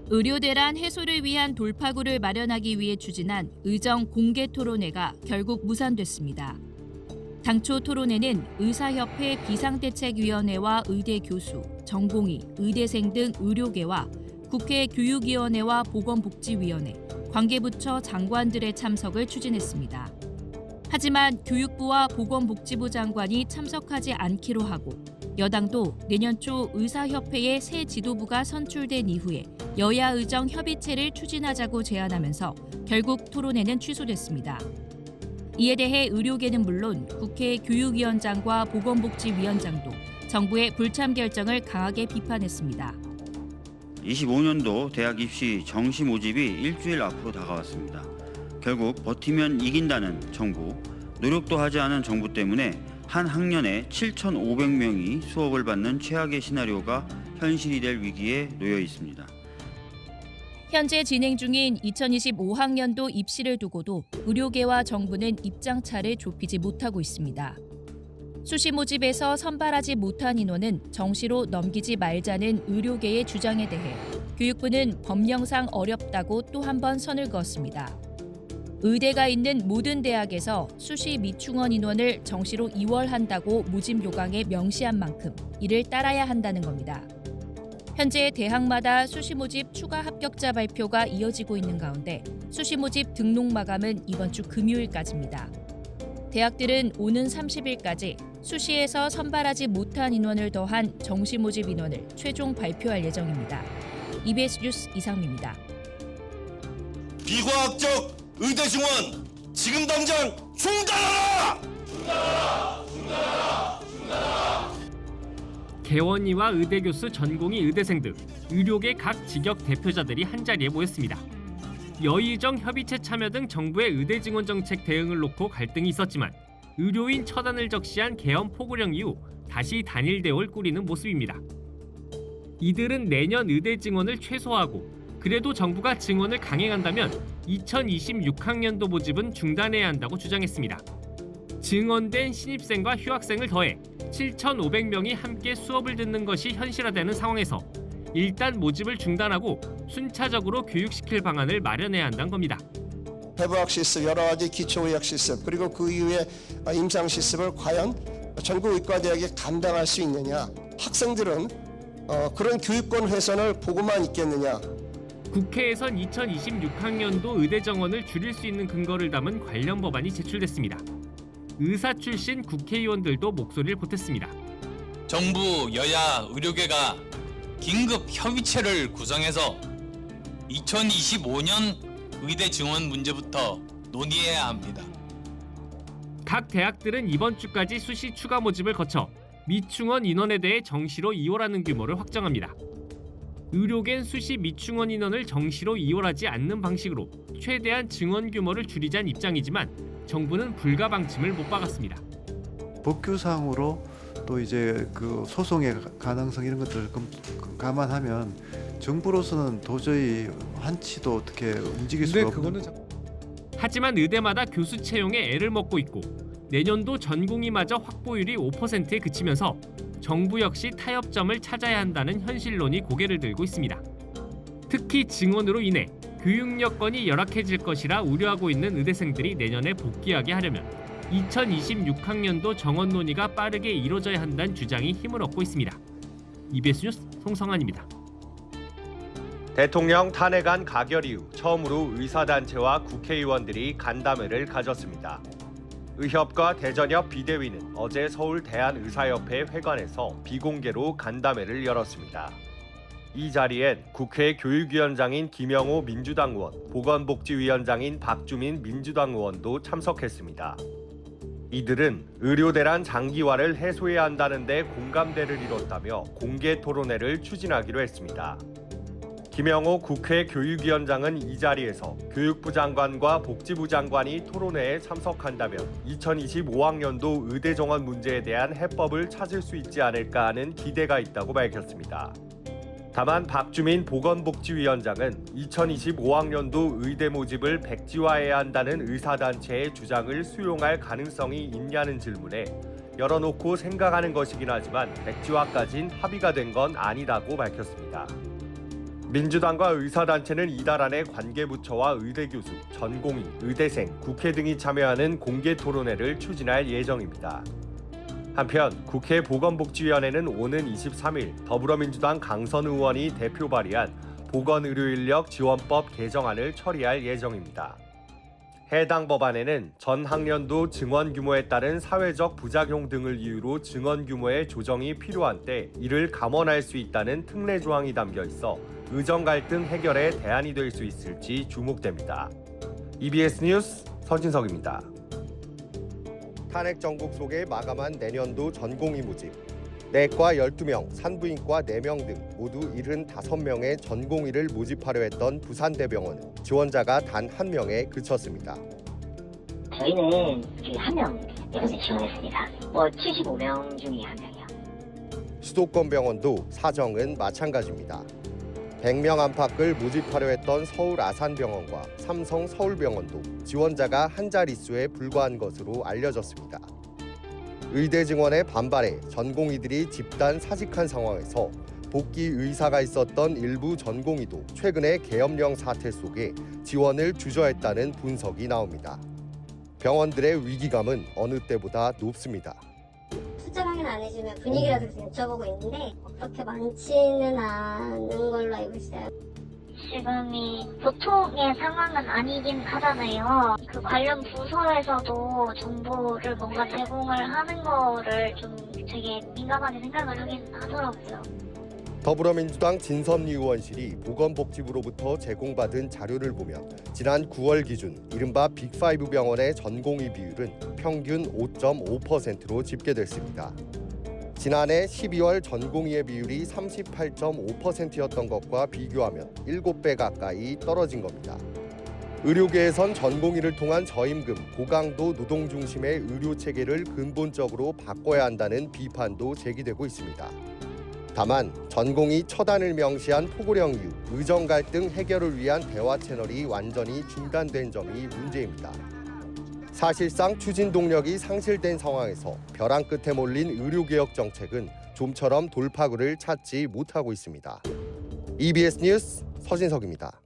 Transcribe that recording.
의료대란 해소를 위한 돌파구를 마련하기 위해 추진한 의정 공개 토론회가 결국 무산됐습니다. 당초 토론회는 의사협회 비상대책위원회와 의대 교수, 전공의, 의대생 등 의료계와 국회 교육위원회와 보건복지위원회, 관계부처 장관들의 참석을 추진했습니다. 하지만 교육부와 보건복지부 장관이 참석하지 않기로 하고 여당도 내년 초 의사협회의 새 지도부가 선출된 이후에 여야 의정 협의체를 추진하자고 제안하면서 결국 토론회는 취소됐습니다. 이에 대해 의료계는 물론 국회 교육위원장과 보건복지위원장도 정부의 불참 결정을 강하게 비판했습니다. 25년도 대학 입시 정시 모집이 일주일 앞으로 다가왔습니다. 결국 버티면 이긴다는 정부, 노력도 하지 않은 정부 때문에 한 학년에 7,500명이 수업을 받는 최악의 시나리오가 현실이 될 위기에 놓여 있습니다. 현재 진행 중인 2025학년도 입시를 두고도 의료계와 정부는 입장차를 좁히지 못하고 있습니다. 수시 모집에서 선발하지 못한 인원은 정시로 넘기지 말자는 의료계의 주장에 대해 교육부는 법령상 어렵다고 또 한 번 선을 그었습니다. 의대가 있는 모든 대학에서 수시 미충원 인원을 정시로 이월한다고 모집 요강에 명시한 만큼 이를 따라야 한다는 겁니다. 현재 대학마다 수시 모집 추가 합격자 발표가 이어지고 있는 가운데 수시 모집 등록 마감은 이번 주 금요일까지입니다. 대학들은 오는 30일까지 수시에서 선발하지 못한 인원을 더한 정시 모집 인원을 최종 발표할 예정입니다. EBS 뉴스 이상미입니다. 비과학적 의대 증원 지금 당장 중단하라! 개원이와 의대 교수, 전공의 의대생 등 의료계 각 직역 대표자들이 한자리에 모였습니다. 여의정 협의체 참여 등 정부의 의대 증원 정책 대응을 놓고 갈등이 있었지만 의료인 처단을 적시한 계엄 포고령 이후 다시 단일 대오를 꾸리는 모습입니다. 이들은 내년 의대 증원을 최소화하고 그래도 정부가 증원을 강행한다면 2026학년도 모집은 중단해야 한다고 주장했습니다. 증원된 신입생과 휴학생을 더해 7,500명이 함께 수업을 듣는 것이 현실화되는 상황에서 일단 모집을 중단하고 순차적으로 교육시킬 방안을 마련해야 한다는 겁니다. 해부학 실습, 여러 가지 기초의학 실습, 그리고 그 이후에 임상 실습을 과연 전국 의과대학이 감당할 수 있느냐. 학생들은 그런 교육권 훼손을 보고만 있겠느냐. 국회에선 2026학년도 의대 정원을 줄일 수 있는 근거를 담은 관련 법안이 제출됐습니다. 의사 출신 국회의원들도 목소리를 보탰습니다. 정부, 여야, 의료계가 긴급 협의체를 구성해서 2025년 의대 증원 문제부터 논의해야 합니다. 각 대학들은 이번 주까지 수시 추가 모집을 거쳐 미충원 인원에 대해 정시로 이월하는 규모를 확정합니다. 의료계는 수시 미충원 인원을 정시로 이월하지 않는 방식으로 최대한 증원 규모를 줄이자는 입장이지만 정부는 불가 방침을 못 박았습니다. 법규상으로 또 이제 그 소송의 가능성 이런 것들을 감안하면 정부로서는 도저히 한치도 어떻게 움직일 수가 없는. 하지만 의대마다 교수 채용에 애를 먹고 있고 내년도 전공의마저 확보율이 5%에 그치면서 정부 역시 타협점을 찾아야 한다는 현실론이 고개를 들고 있습니다. 특히 증원으로 인해 교육 여건이 열악해질 것이라 우려하고 있는 의대생들이 내년에 복귀하게 하려면 2026학년도 정원 논의가 빠르게 이뤄져야 한다는 주장이 힘을 얻고 있습니다. EBS 뉴스 송성환입니다. 대통령 탄핵안 가결 이후 처음으로 의사단체와 국회의원들이 간담회를 가졌습니다. 의협과 대전협 비대위는 어제 서울 대한의사협회 회관에서 비공개로 간담회를 열었습니다. 이 자리엔 국회 교육위원장인 김영호 민주당 의원, 보건복지위원장인 박주민 민주당 의원도 참석했습니다. 이들은 의료대란 장기화를 해소해야 한다는 데 공감대를 이뤘다며 공개 토론회를 추진하기로 했습니다. 김영호 국회 교육위원장은 이 자리에서 교육부 장관과 복지부 장관이 토론회에 참석한다면 2025학년도 의대 정원 문제에 대한 해법을 찾을 수 있지 않을까 하는 기대가 있다고 밝혔습니다. 다만 박주민 보건복지위원장은 2025학년도 의대 모집을 백지화해야 한다는 의사단체의 주장을 수용할 가능성이 있냐는 질문에 열어놓고 생각하는 것이긴 하지만 백지화까진 합의가 된 건 아니다고 밝혔습니다. 민주당과 의사단체는 이달 안에 관계부처와 의대교수, 전공의, 의대생, 국회 등이 참여하는 공개 토론회를 추진할 예정입니다. 한편 국회 보건복지위원회는 오는 23일 더불어민주당 강선 의원이 대표 발의한 보건의료인력 지원법 개정안을 처리할 예정입니다. 해당 법안에는 전 학년도 증원 규모에 따른 사회적 부작용 등을 이유로 증원 규모의 조정이 필요한 때 이를 감원할 수 있다는 특례 조항이 담겨 있어 의정 갈등 해결에 대안이 될 수 있을지 주목됩니다. EBS 뉴스 서진석입니다. 탄핵 정국 속에 마감한 내년도 전공의 모집. 내과 12명, 산부인과 4명 등 모두 75명의 전공의를 모집하려 했던 부산대병원은 지원자가 단 1명에 그쳤습니다. 저희는 지금 1명 이것을 지원했습니다. 75명 중에 1명이요. 수도권 병원도 사정은 마찬가지입니다. 100명 안팎을 모집하려 했던 서울 아산병원과 삼성 서울병원도 지원자가 한 자릿수에 불과한 것으로 알려졌습니다. 의대 증원에 반발해 전공의들이 집단 사직한 상황에서 복귀 의사가 있었던 일부 전공의도 최근의 계엄령 사태 속에 지원을 주저했다는 분석이 나옵니다. 병원들의 위기감은 어느 때보다 높습니다. 숫자 확인 안 해주면 분위기라도 여쭤보고 있는데 그렇게 많지는 않은 걸로 알고 있어요. 지금이 보통의 상황은 아니긴 하잖아요. 그 관련 부서에서도 정보를 뭔가 제공을 하는 거를 좀 되게 민감하게 생각을 하긴 하더라고요. 더불어민주당 진선미 의원실이 보건복지부로부터 제공받은 자료를 보면 지난 9월 기준 이른바 빅5 병원의 전공의 비율은 평균 5.5%로 집계됐습니다. 지난해 12월 전공의의 비율이 38.5%였던 것과 비교하면 7배 가까이 떨어진 겁니다. 의료계에선 전공의를 통한 저임금, 고강도 노동 중심의 의료체계를 근본적으로 바꿔야 한다는 비판도 제기되고 있습니다. 다만 전공의 처단을 명시한 포고령 이후 의정 갈등 해결을 위한 대화 채널이 완전히 중단된 점이 문제입니다. 사실상 추진 동력이 상실된 상황에서 벼랑 끝에 몰린 의료개혁 정책은 좀처럼 돌파구를 찾지 못하고 있습니다. EBS 뉴스 서진석입니다.